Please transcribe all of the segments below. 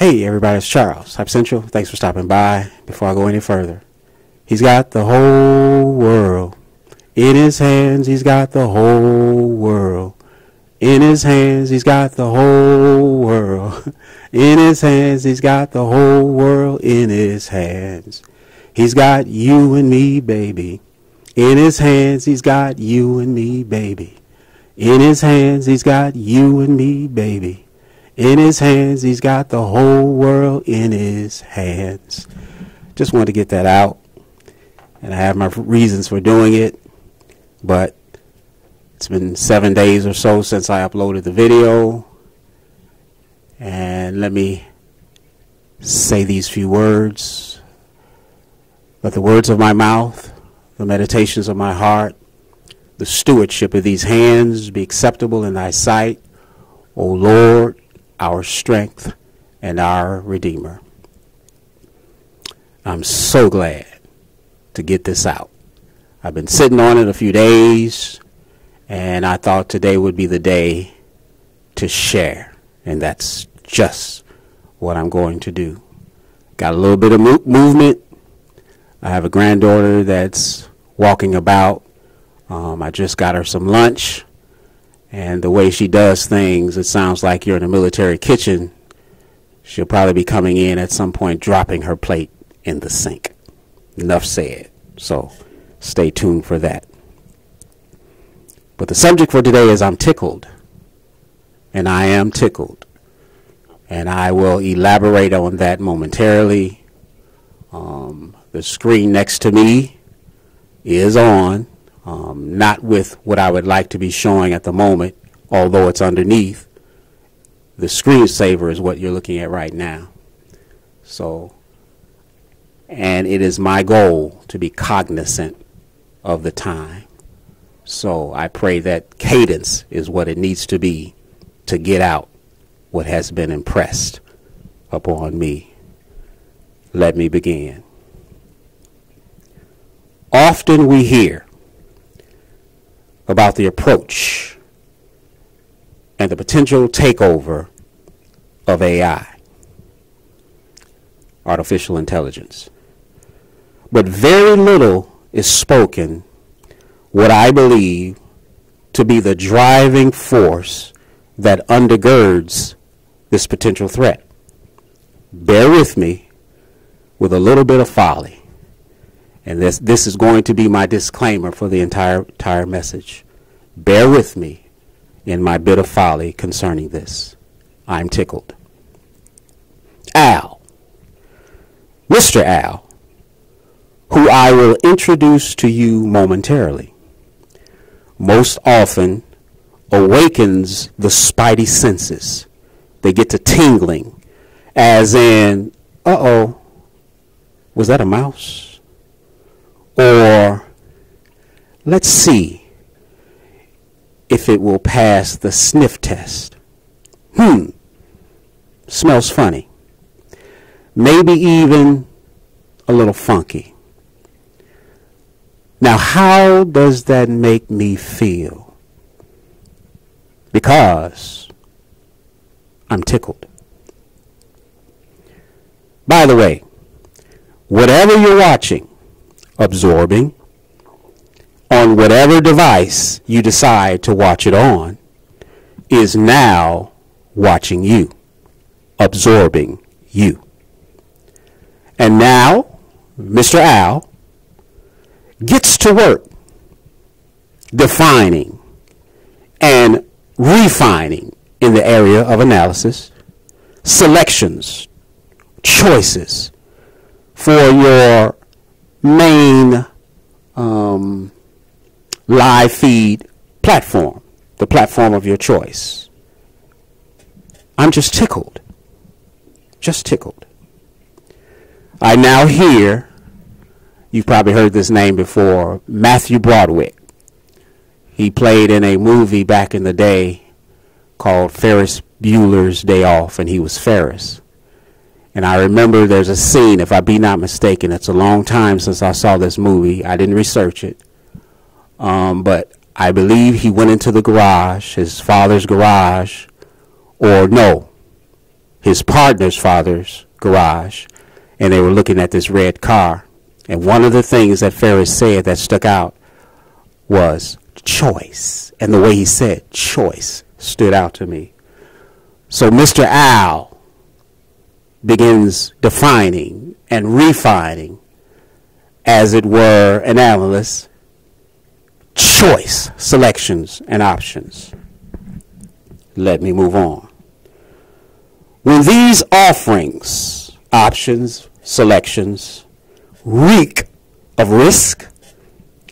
Hey everybody, it's Charles, HypeCentral. Thanks for stopping by. Before I go any further, he's got the whole world in his hands. He's got the whole world in his hands. He's got the whole world in his hands. He's got the whole world in his hands. He's got you and me, baby, in his hands. He's got you and me, baby, in his hands. He's got you and me, baby, in his hands. He's got the whole world in his hands. Just wanted to get that out. And I have my reasons for doing it. But it's been 7 days or so since I uploaded the video. And let me say these few words. Let the words of my mouth, the meditations of my heart, the stewardship of these hands be acceptable in thy sight, O Lord, our strength and our Redeemer. I'm so glad to get this out. I've been sitting on it a few days, and I thought today would be the day to share, and that's just what I'm going to do. Got a little bit of movement. I have a granddaughter that's walking about. I just got her some lunch. And the way she does things, it sounds like you're in a military kitchen. She'll probably be coming in at some point, dropping her plate in the sink. Enough said. So stay tuned for that. But the subject for today is I'm tickled. And I am tickled. And I will elaborate on that momentarily. The screen next to me is on. Not with what I would like to be showing at the moment, although it's underneath. The screensaver is what you're looking at right now. So, and it is my goal to be cognizant of the time. So I pray that cadence is what it needs to be to get out what has been impressed upon me. Let me begin. Often we hear about the approach and the potential takeover of AI, artificial intelligence. But very little is spoken, what I believe to be the driving force that undergirds this potential threat. Bear with me with a little bit of folly. And this is going to be my disclaimer for the entire message. Bear with me in my bit of folly concerning this. I'm tickled. Al, Mr. Al, who I will introduce to you momentarily, most often awakens the spidey senses. They get to tingling, as in, uh-oh, was that a mouse? Or let's see if it will pass the sniff test. Smells funny. Maybe even a little funky. Now, how does that make me feel? Because I'm tickled. By the way, whatever you're watching, absorbing, on whatever device you decide to watch it on, is now watching you, absorbing you. And now, Mr. Al gets to work defining and refining in the area of analysis, selections, choices for your main live feed platform, the platform of your choice. I'm just tickled. Just tickled. I now hear, you've probably heard this name before, Matthew Broderick. He played in a movie back in the day called Ferris Bueller's Day Off, and he was Ferris. And I remember there's a scene, if I be not mistaken, it's a long time since I saw this movie. I didn't research it. But I believe he went into the garage, his father's garage, or no, his partner's father's garage, and they were looking at this red car. And one of the things that Ferris said that stuck out was choice. And the way he said choice stood out to me. So Mr. Owl begins defining and refining, as it were, an analyst, choice, selections, and options. Let me move on. When these offerings, options, selections, reek of risk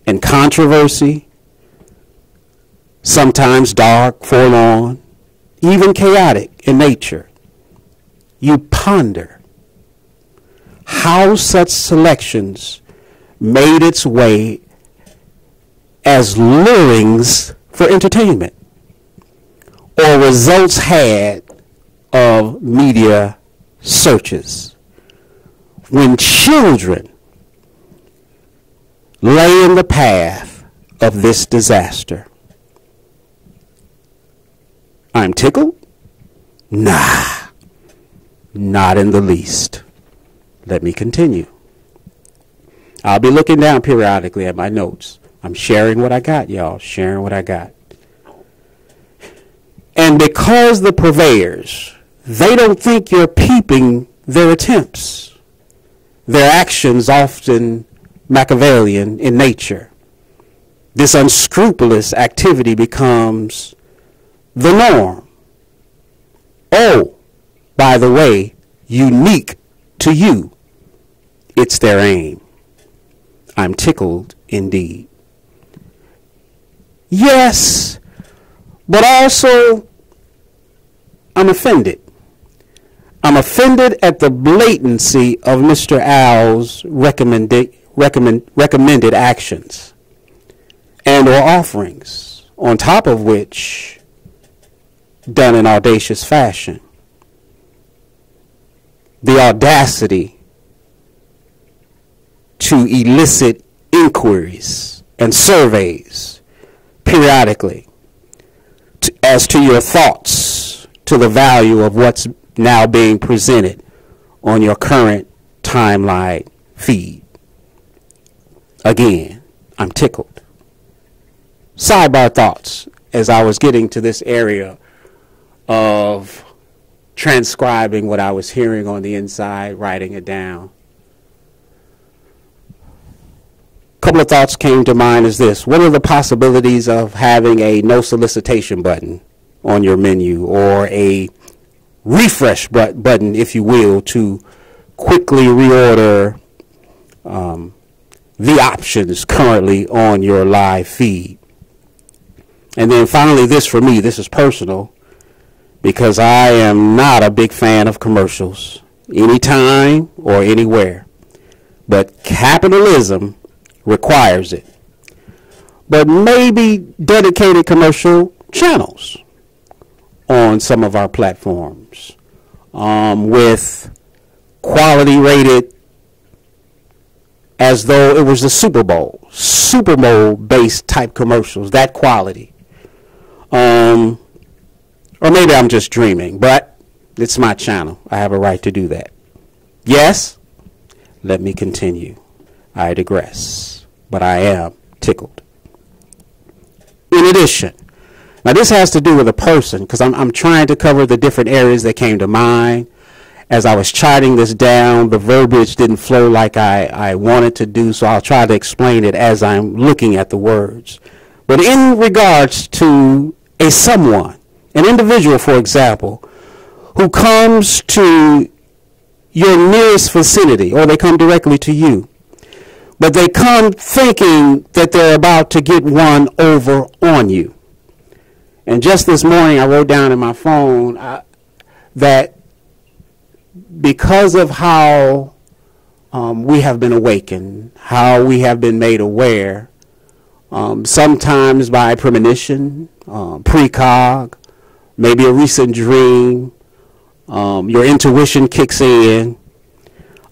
and controversy, sometimes dark, forlorn, even chaotic in nature, you ponder how such selections made its way as lurings for entertainment, or results had of media searches. When children lay in the path of this disaster, I'm tickled? Nah, not in the least. Let me continue. I'll be looking down periodically at my notes. I'm sharing what I got, y'all. Sharing what I got. And because the purveyors, they don't think you're peeping their attempts. Their actions often Machiavellian in nature. This unscrupulous activity becomes the norm. Oh, by the way, unique to you. It's their aim. I'm tickled indeed. Yes, but also I'm offended. I'm offended at the blatancy of Mr. Owl's recommended actions and or offerings, on top of which, done in audacious fashion. The audacity to elicit inquiries and surveys periodically as to your thoughts to the value of what's now being presented on your current timeline feed. Again, I'm tickled. Sidebar thoughts as I was getting to this area of transcribing what I was hearing on the inside, writing it down. A couple of thoughts came to mind as this. What are the possibilities of having a no solicitation button on your menu, or a refresh button, if you will, to quickly reorder the options currently on your live feed? And then finally, this for me, this is personal, because I am not a big fan of commercials, anytime or anywhere. But capitalism requires it. But maybe dedicated commercial channels on some of our platforms with quality rated as though it was the Super Bowl based type commercials, that quality. Or maybe I'm just dreaming, but it's my channel. I have a right to do that. Yes? Let me continue. I digress, but I am tickled. In addition, now this has to do with a person, because I'm trying to cover the different areas that came to mind. As I was charting this down, the verbiage didn't flow like I wanted to do, so I'll try to explain it as I'm looking at the words. But in regards to a someone, an individual, for example, who comes to your nearest vicinity, or they come directly to you, but they come thinking that they're about to get one over on you. And just this morning, I wrote down in my phone that because of how we have been awakened, how we have been made aware, sometimes by premonition, precog, maybe a recent dream, your intuition kicks in,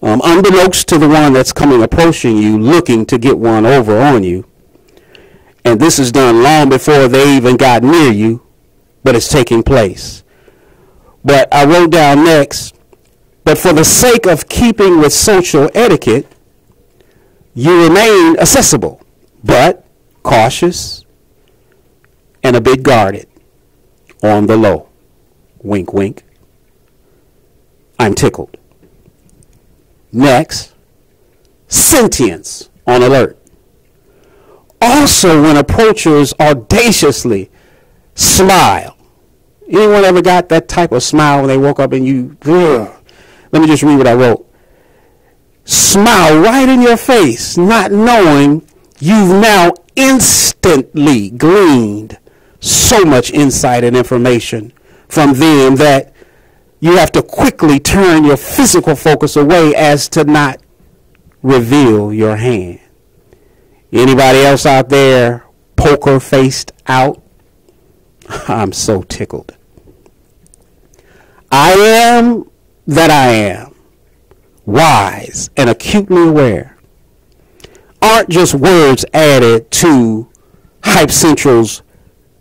unbeknownst to the one that's approaching you, looking to get one over on you. And this is done long before they even got near you, but it's taking place. But I wrote down next, but for the sake of keeping with social etiquette, you remain accessible, but cautious and a bit guarded, on the low. Wink, wink. I'm tickled. Next, sentience, on alert. Also, when approachers audaciously smile. Anyone ever got that type of smile when they woke up and you, ugh. Let me just read what I wrote. Smile right in your face, not knowing you've now instantly gleaned so much insight and information from them that you have to quickly turn your physical focus away as to not reveal your hand. Anybody else out there poker faced out? I'm so tickled. I am that I am, wise and acutely aware, aren't just words added to HypeCentral's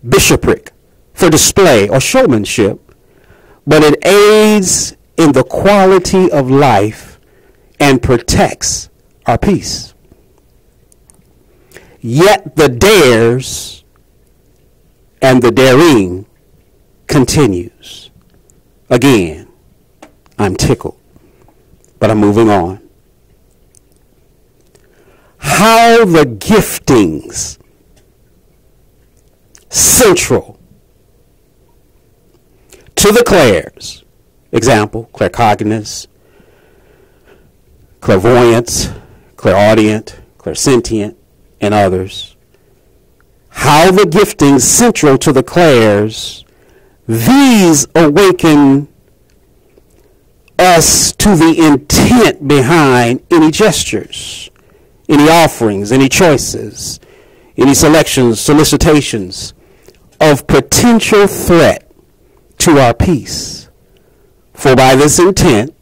bishopric for display or showmanship, but it aids in the quality of life and protects our peace. Yet the dares and the daring continues. Again, I'm tickled, but I'm moving on. How the giftings central to the clairs, example, claircognizance, clairvoyance, clairaudient, clairsentient, and others. How the giftings central to the clairs, these awaken us to the intent behind any gestures, any offerings, any choices, any selections, solicitations of potential threat to our peace. For by this intent,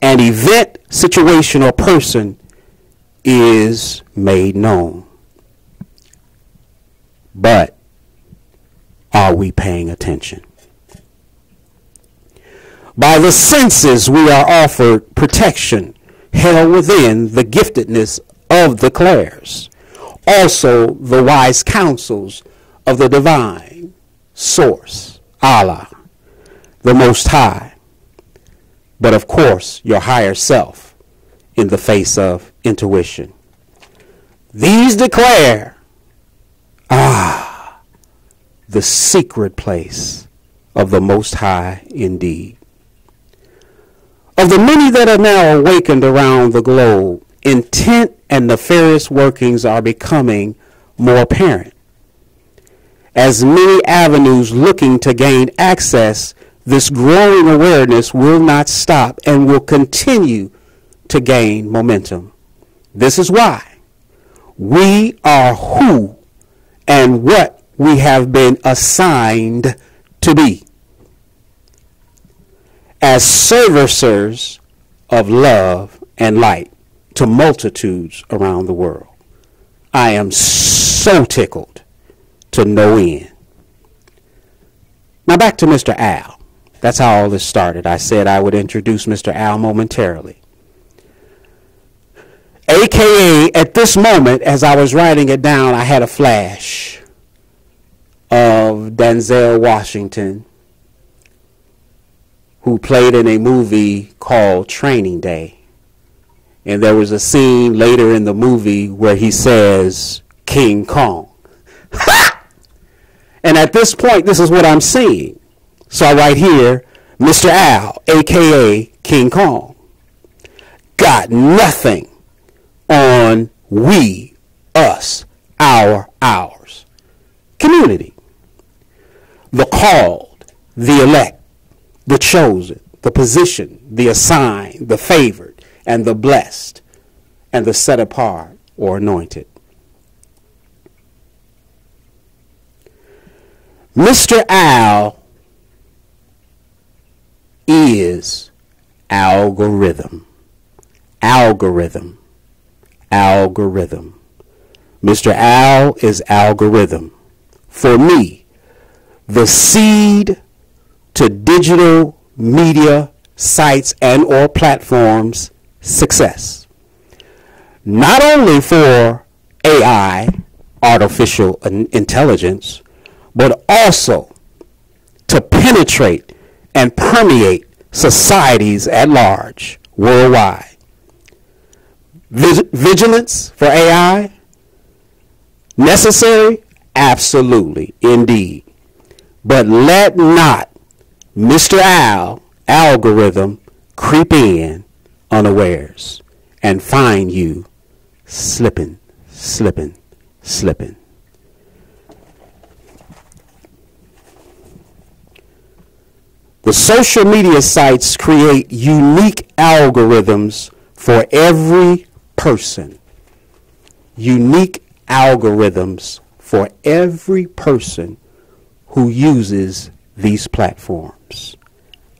an event, situation, or person is made known. But are we paying attention? By the senses we are offered protection held within the giftedness of the clairs, also the wise counsels of the divine source, Allah, the Most High, but of course your higher self in the face of intuition. These declare, the secret place of the Most High indeed. Of the many that are now awakened around the globe, intent and nefarious workings are becoming more apparent. As many avenues looking to gain access, this growing awareness will not stop and will continue to gain momentum. This is why we are who and what we have been assigned to be. As servicers of love and light to multitudes around the world. I am so tickled to no end. Now back to Mr. Al. That's how all this started. I said I would introduce Mr. Al momentarily. AKA, at this moment, as I was writing it down, I had a flash of Denzel Washington, who played in a movie called Training Day. And there was a scene later in the movie where he says, King Kong. And at this point, this is what I'm seeing. So I write here, Mr. Al, a.k.a. King Kong, got nothing on we, us, our, ours. Community. The called, the elect, the chosen, the positioned, the assigned, the favored, and the blessed, and the set apart or anointed. Mr. Al is algorithm. Algorithm. Algorithm. Mr. Al is algorithm. For me, the seed to digital media sites and or platforms success. Not only for AI, artificial intelligence, but also to penetrate and permeate societies at large, worldwide. Vigilance for AI? Necessary? Absolutely, indeed. But let not Mr. Algorithm creep in unawares and find you slipping. The social media sites create unique algorithms for every person. Unique algorithms for every person who uses these platforms.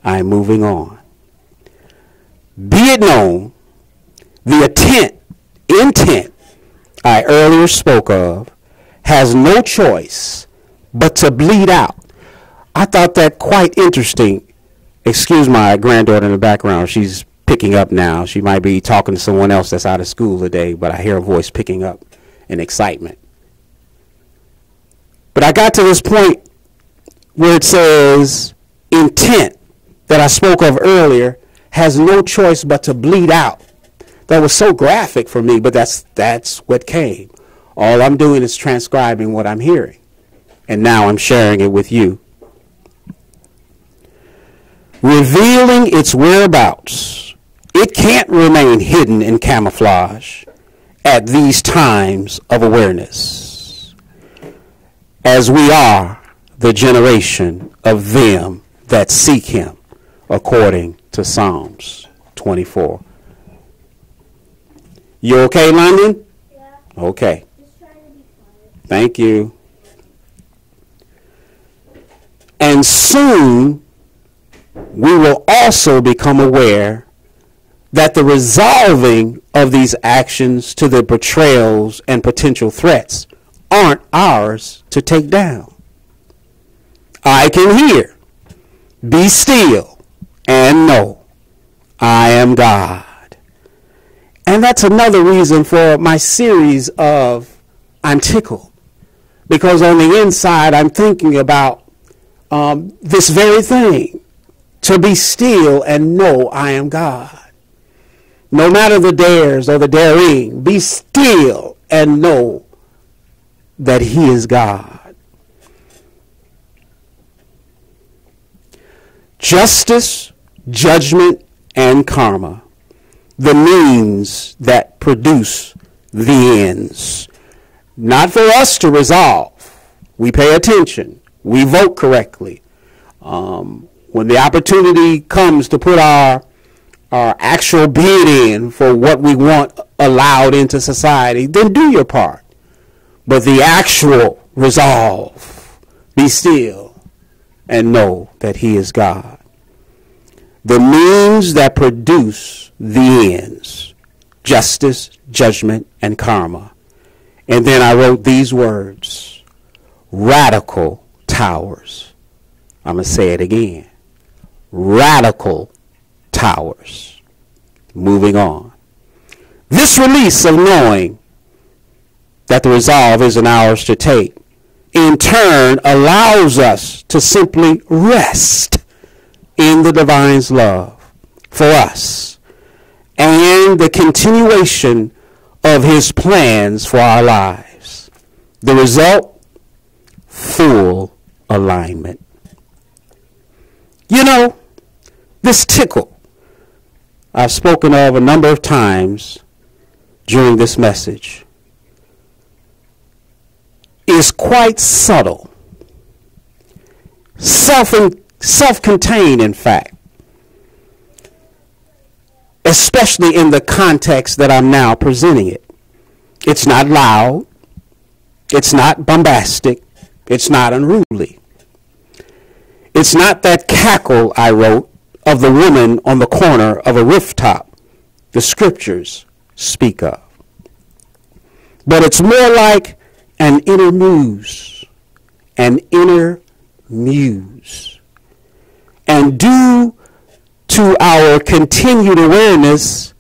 I'm moving on. Be it known, the intent I earlier spoke of has no choice but to bleed out. I thought that quite interesting. Excuse my granddaughter in the background. She's picking up now. She might be talking to someone else that's out of school today, but I hear her voice picking up in excitement. But I got to this point where it says intent that I spoke of earlier has no choice but to bleed out. That was so graphic for me, but that's what came. All I'm doing is transcribing what I'm hearing, and now I'm sharing it with you. Revealing its whereabouts, it can't remain hidden in camouflage at these times of awareness, as we are the generation of them that seek him, according to Psalms 24. You okay, London? Yeah. Okay. Just trying to be quiet. Thank you. And soon we will also become aware that the resolving of these actions to the betrayals and potential threats aren't ours to take down. I can hear, be still, and know I am God. And that's another reason for my series of I'm Tickled. Because on the inside, I'm thinking about this very thing. To be still and know I am God. No matter the dares or the daring, be still and know that he is God. Justice, judgment, and karma. The means that produce the ends. Not for us to resolve. We pay attention. We vote correctly. When the opportunity comes to put our actual bid in for what we want allowed into society, then do your part. But the actual resolve, be still and know that he is God. The means that produce the ends, justice, judgment, and karma. And then I wrote these words, radical towers. I'm going to say it again. Radical towers. Moving on. This release of knowing that the resolve isn't ours to take, in turn allows us to simply rest in the divine's love for us and the continuation of his plans for our lives. The result? Full alignment. You know, this tickle I've spoken of a number of times during this message is quite subtle, self-contained, in fact, especially in the context that I'm now presenting it. It's not loud, it's not bombastic, it's not unruly. It's not that cackle I wrote of the woman on the corner of a rooftop the scriptures speak of. But it's more like an inner muse. An inner muse. And due to our continued awareness,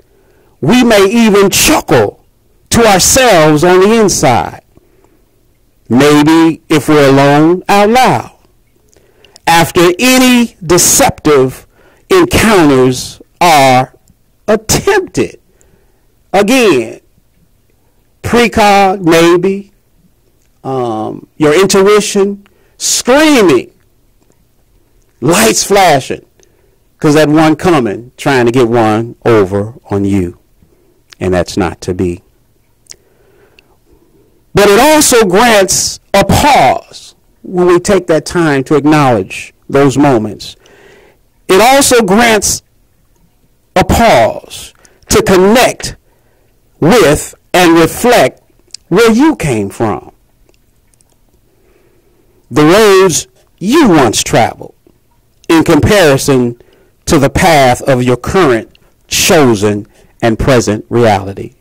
we may even chuckle to ourselves on the inside. Maybe if we're alone, out loud. After any deceptive encounters are attempted. Again, precog, maybe, your intuition screaming, lights flashing, because that one coming trying to get one over on you, and that's not to be. But it also grants a pause when we take that time to acknowledge those moments. It also grants a pause to connect with and reflect where you came from. The roads you once traveled in comparison to the path of your current, chosen, and present reality.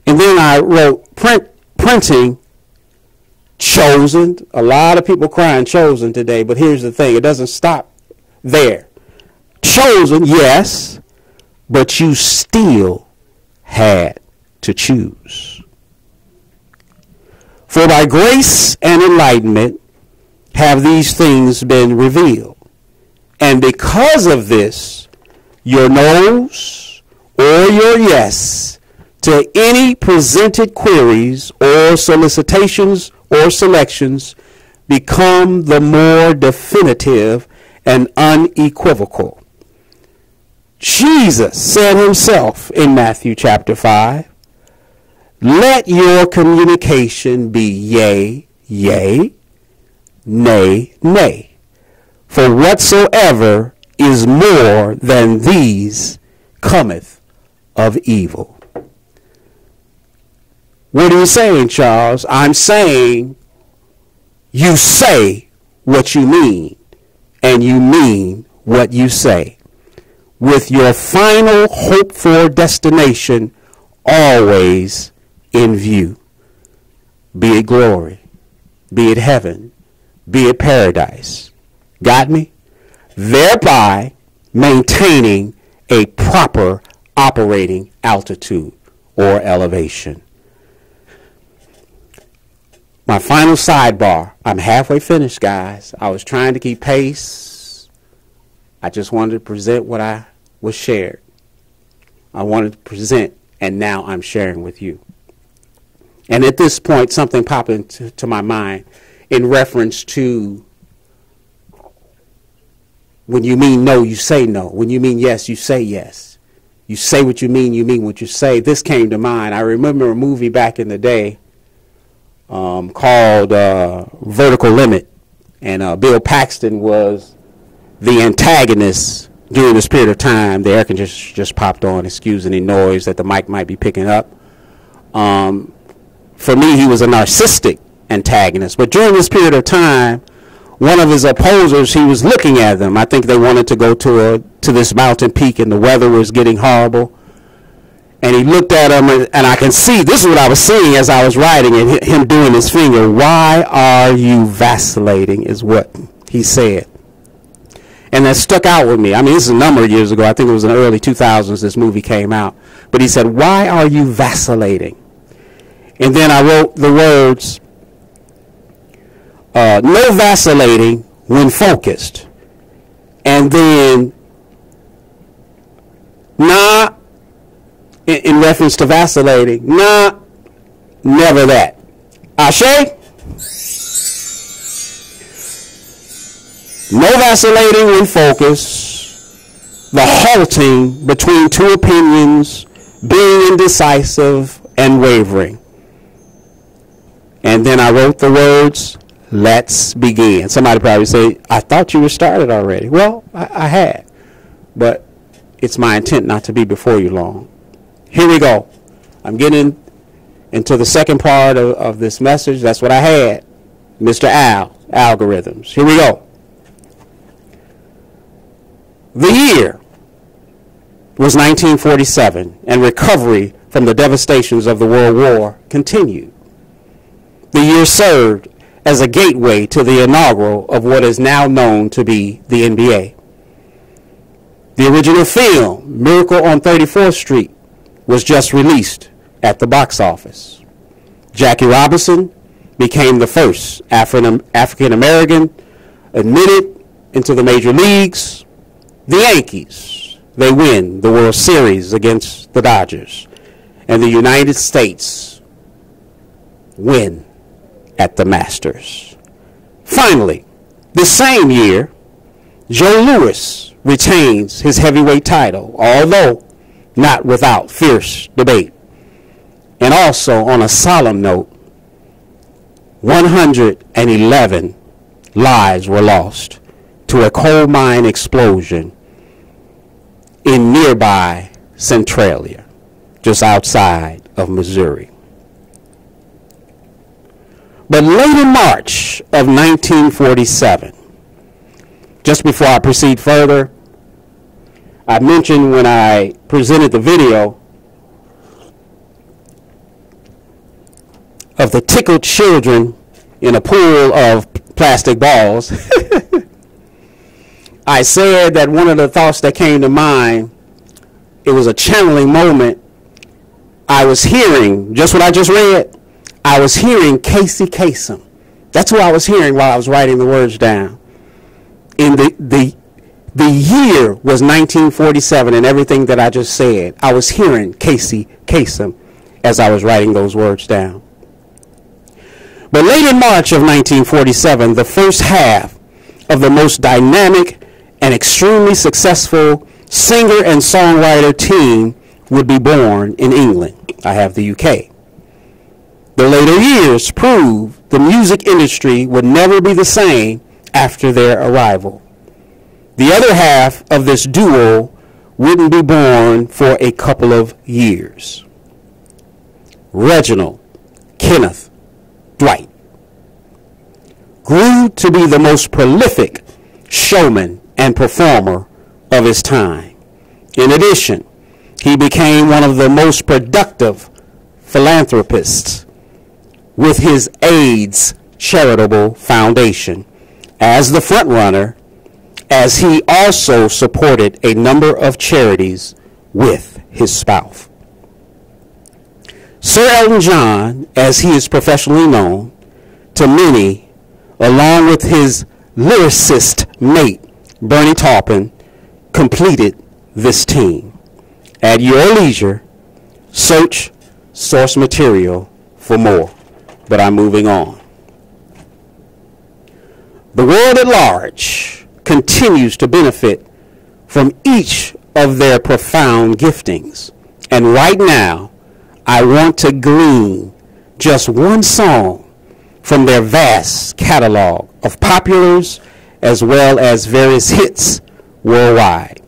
And then I wrote printing chosen. A lot of people crying chosen today, but here's the thing. It doesn't stop there. Chosen, yes, but you still had to choose. For by grace and enlightenment have these things been revealed. And because of this, your no's or your yes to any presented queries or solicitations or selections become the more definitive and unequivocal. Jesus said himself in Matthew chapter 5, let your communication be yea, yea, nay, nay. For whatsoever is more than these cometh of evil. What are you saying, Charles? I'm saying you say what you mean, and you mean what you say, with your final hoped-for destination always in view. Be it glory, be it heaven, be it paradise. Got me? Thereby maintaining a proper operating altitude or elevation. My final sidebar. I'm halfway finished, guys. I was trying to keep pace. I just wanted to present what I was shared. I wanted to present, and now I'm sharing with you. And at this point, something popped into my mind in reference to when you mean no, you say no. When you mean yes, you say yes. You say what you mean what you say. This came to mind. I remember a movie back in the day called Vertical Limit. And Bill Paxton was the antagonist during this period of time. The air conditioner just popped on. Excuse any noise that the mic might be picking up. For me, he was a narcissistic antagonist. But during this period of time, one of his opposers, he was looking at them. I think they wanted to go to this mountain peak, and the weather was getting horrible. And he looked at him, and I can see, this is what I was seeing as I was writing, and him doing his finger. Why are you vacillating, is what he said. And that stuck out with me. I mean, this is a number of years ago. I think it was in the early 2000s this movie came out. But he said, why are you vacillating? And then I wrote the words, no vacillating when focused. And then, nah, in reference to vacillating, nah, never that. Ashe? No vacillating when focused. The halting between two opinions, being indecisive and wavering. And then I wrote the words, let's begin. Somebody probably say, I thought you were started already. Well, I had. But it's my intent not to be before you long. Here we go. I'm getting into the second part of this message. That's what I had. Mr. Al, algorithms. Here we go. The year was 1947, and recovery from the devastations of the World War continued. The year served as a gateway to the inaugural of what is now known to be the NBA. The original film, Miracle on 34th Street, was just released at the box office. Jackie Robinson became the first African American admitted into the major leagues. The Yankees, they win the World Series against the Dodgers. And the United States win at the Masters. Finally, the same year, Joe Louis retains his heavyweight title, although not without fierce debate. And also, on a solemn note, 111 lives were lost to a coal mine explosion in nearby Centralia, just outside of Missouri. But late in March of 1947, just before I proceed further, I mentioned when I presented the video of the tickled children in a pool of plastic balls. I said that one of the thoughts that came to mind, it was a channeling moment. I was hearing, just what I just read, I was hearing Casey Kasem. That's who I was hearing while I was writing the words down. In the year was 1947, and everything that I just said, I was hearing Casey Kasem as I was writing those words down. But late in March of 1947, the first half of the most dynamic and extremely successful singer and songwriter team would be born in England. I have the UK. The later years proved the music industry would never be the same after their arrival. The other half of this duo wouldn't be born for a couple of years. Reginald Kenneth Dwight grew to be the most prolific showman and performer of his time. In addition, he became one of the most productive philanthropists with his AIDS charitable foundation as the frontrunner, as he also supported a number of charities with his spouse. Sir Elton John, as he is professionally known to many, along with his lyricist mate, Bernie Taupin, completed this team. At your leisure, search source material for more. But I'm moving on. The world at large continues to benefit from each of their profound giftings. And right now, I want to glean just one song from their vast catalog of populars as well as various hits worldwide.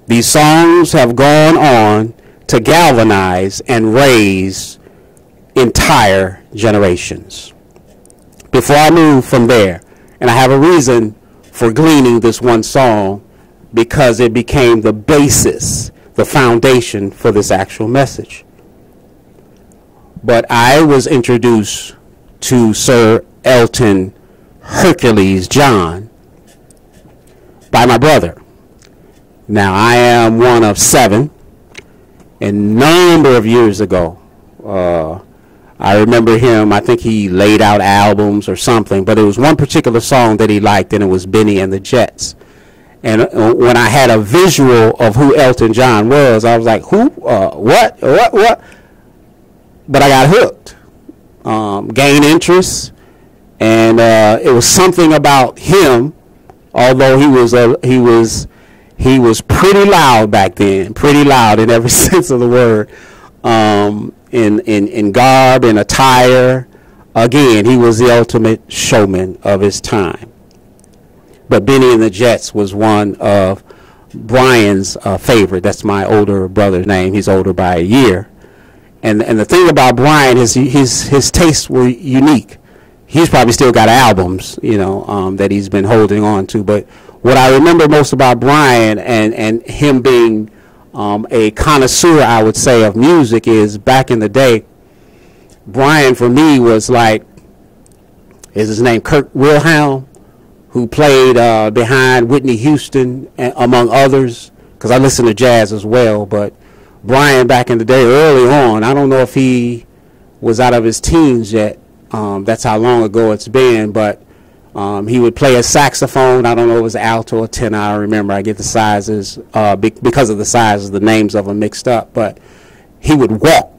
These songs have gone on to galvanize and raise entire generations. Before I move from there, and I have a reason for gleaning this one song, because it became the basis, the foundation for this actual message. But I was introduced to Sir Elton Hercules John by my brother. Now, I am one of 7. A number of years ago, I remember him, I think he laid out albums or something, but it was one particular song that he liked, and it was Benny and the Jets. And when I had a visual of who Elton John was, I was like, who? What? But I got hooked, gained interest, and it was something about him, although he was pretty loud back then, pretty loud in every sense of the word, in garb and attire. Again, he was the ultimate showman of his time. But Benny and the Jets was one of Brian's favorite. That's my older brother's name. He's older by a year. And the thing about Brian is his tastes were unique. He's probably still got albums, that he's been holding on to. But what I remember most about Brian and him being a connoisseur, I would say, of music is back in the day, Brian for me was like, is his name Kurt Wilhelm, who played behind Whitney Houston, among others, because I listen to jazz as well. But Brian, back in the day, early on, I don't know if he was out of his teens yet. That's how long ago it's been. But he would play a saxophone. I don't know if it was alto or tenor. I don't remember. I get the sizes because of the sizes, the names of them mixed up. But he would walk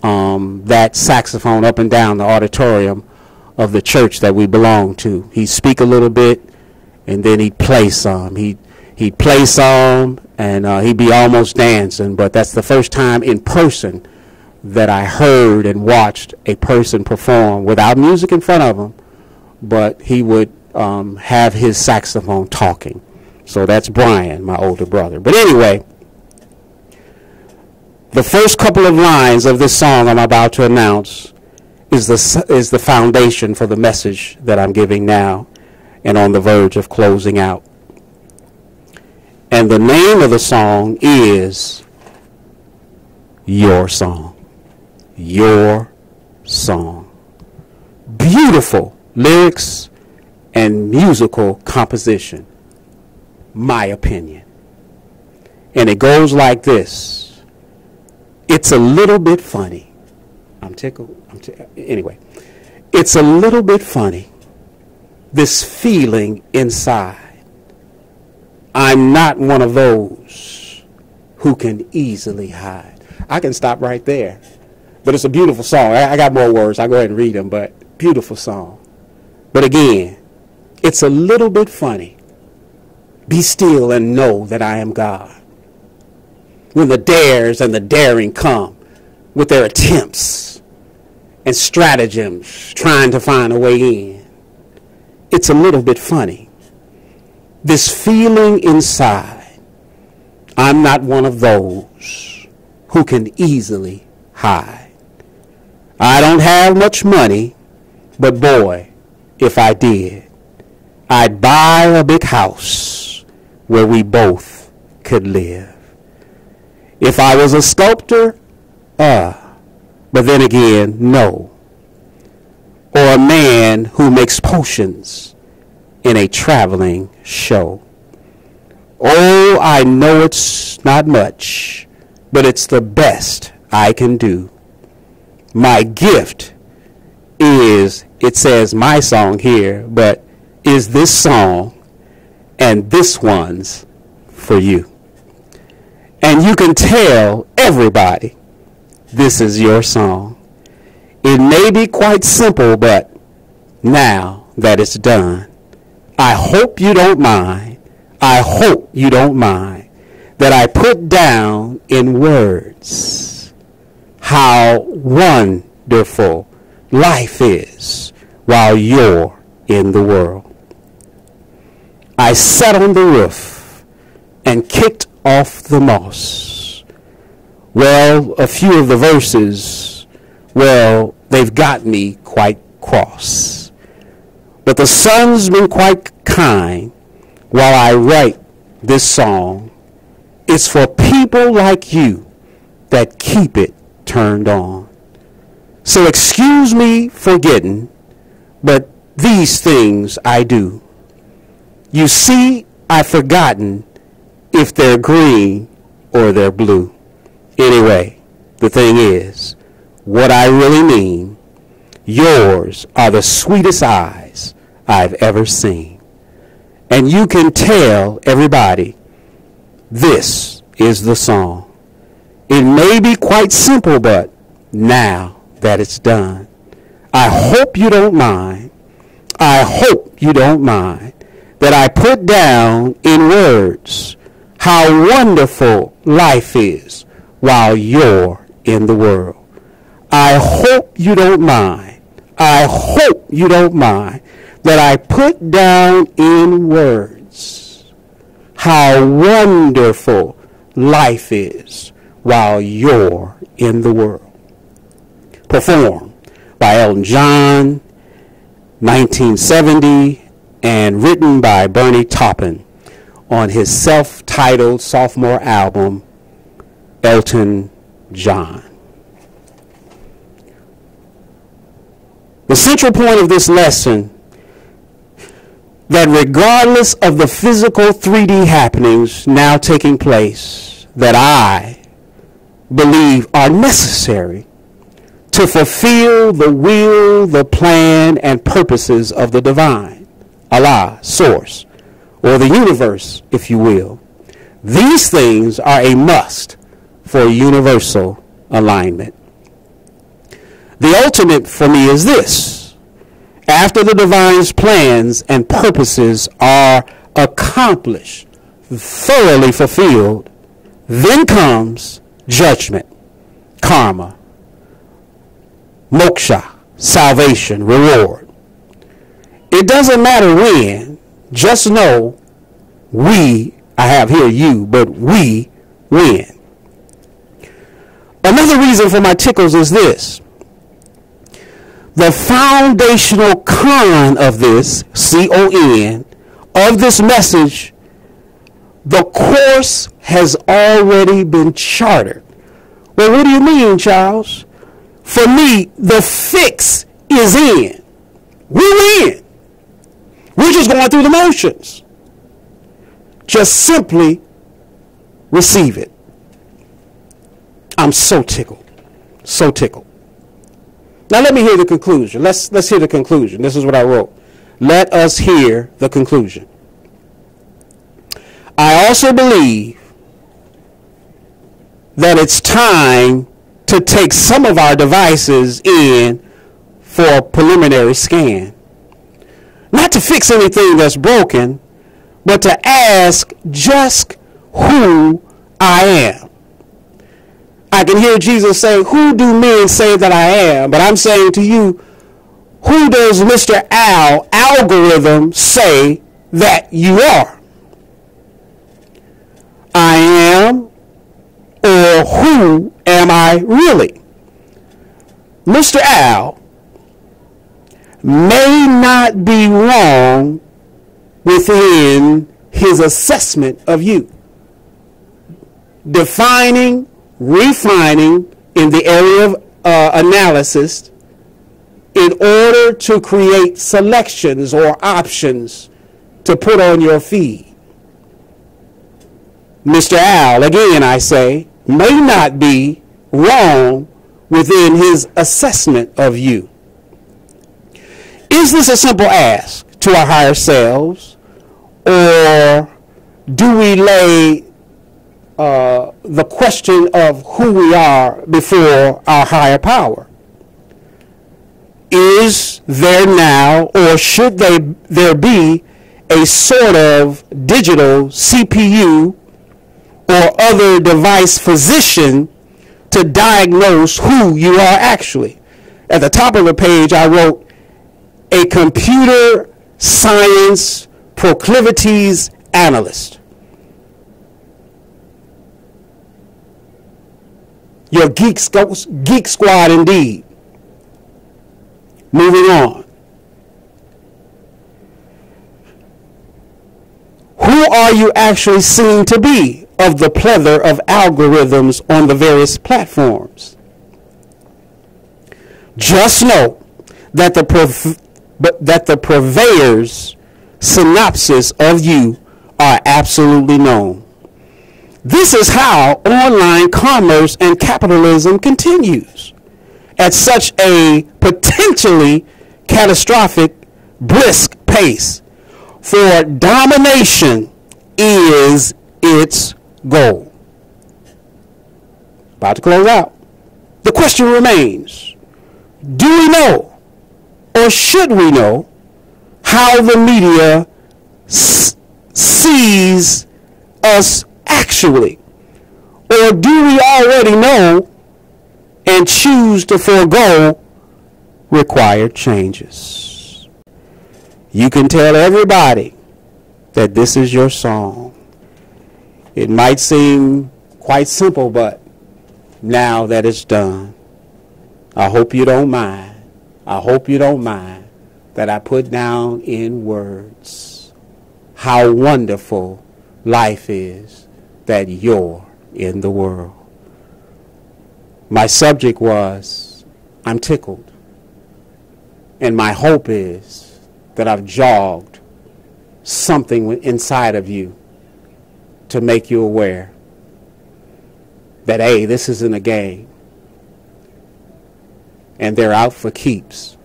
that saxophone up and down the auditorium of the church that we belonged to. He'd speak a little bit, and then he'd play some. He'd play some, and he'd be almost dancing. But that's the first time in person that I heard and watched a person perform without music in front of him, but he would have his saxophone talking. So that's Brian, my older brother. But anyway, the first couple of lines of this song I'm about to announce is the foundation for the message that I'm giving now and on the verge of closing out. And the name of the song is Your Song. Your Song. Beautiful lyrics and musical composition, my opinion. And it goes like this. It's a little bit funny. I'm tickled. Anyway, it's a little bit funny, this feeling inside. I'm not one of those who can easily hide. I can stop right there. But it's a beautiful song. I got more words. I'll go ahead and read them, but beautiful song. But again, it's a little bit funny. Be still and know that I am God. When the dares and the daring come with their attempts and stratagems trying to find a way in, it's a little bit funny. This feeling inside, I'm not one of those who can easily hide. I don't have much money, but boy, if I did, I'd buy a big house where we both could live. If I was a sculptor, but then again, no. Or a man who makes potions in a traveling show. Oh, I know it's not much, but it's the best I can do. My gift is, it says my song here, but is this song, and this one's for you. And you can tell everybody this is your song. It may be quite simple, but now that it's done, I hope you don't mind. I hope you don't mind that I put down in words how wonderful life is while you're in the world. I sat on the roof and kicked off the moss. Well, a few of the verses, well, they've got me quite cross. But the sun's been quite kind while I write this song. It's for people like you that keep it turned on. So excuse me for getting, but these things I do. You see, I've forgotten if they're green or they're blue. Anyway, the thing is, what I really mean, yours are the sweetest eyes I've ever seen. And you can tell everybody, this is the song. It may be quite simple, but now that it's done, I hope you don't mind. I hope you don't mind that I put down in words how wonderful life is while you're in the world. I hope you don't mind. I hope you don't mind that I put down in words how wonderful life is while you're in the world. Performed by Elton John, 1970, and written by Bernie Taupin on his self-titled sophomore album, Elton John. The central point of this lesson that regardless of the physical 3D happenings now taking place, that I believe are necessary to fulfill the will, the plan, and purposes of the divine, Allah, source, or the universe, if you will. These things are a must for universal alignment. The ultimate for me is this: after the divine's plans and purposes are accomplished, thoroughly fulfilled, then comes judgment, karma, moksha, salvation, reward. It doesn't matter when, just know I have here you, but we win. Another reason for my tickles is this: the foundational con of this, C-O-N, of this message, the course has already been charted. Well, what do you mean, Charles? For me, the fix is in. We win. We're just going through the motions. Just simply receive it. I'm so tickled. So tickled. Now let me hear the conclusion. Let's hear the conclusion. This is what I wrote. Let us hear the conclusion. I also believe that it's time to take some of our devices in for a preliminary scan. Not to fix anything that's broken, but to ask just who I am. I can hear Jesus say, who do men say that I am? But I'm saying to you, who does Mr. algorithm say that you are? I am, or who am I really? Mr. Al may not be wrong within his assessment of you, defining, refining in the area of analysis in order to create selections or options to put on your feed. Mr. Al, again I say, may not be wrong within his assessment of you. Is this a simple ask to our higher selves, or do we lay the question of who we are before our higher power? Is there now, or should there be a sort of digital CPU or other device physician to diagnose who you are actually? At the top of the page, I wrote a computer science proclivities analyst. Your geek squad indeed. Moving on. Who are you actually seen to be of the plethora of algorithms on the various platforms? Just know that the purveyor's synopsis of you are absolutely known. This is how online commerce and capitalism continues at such a potentially catastrophic, brisk pace. For domination is its goal. About to close out. The question remains, do we know, or should we know, how the media sees us actually? Or do we already know and choose to forego required changes? You can tell everybody that this is your song. It might seem quite simple, but now that it's done, I hope you don't mind. I hope you don't mind that I put down in words how wonderful life is that you're in the world. My subject was, I'm tickled. And my hope is that I've jogged something inside of you to make you aware that, hey, this isn't a game. And they're out for keeps.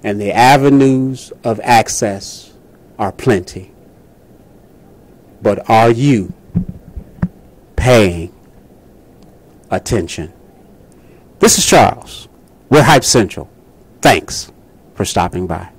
And the avenues of access are plenty. But are you paying attention? This is Charles. We're HypeCentral. Thanks for stopping by.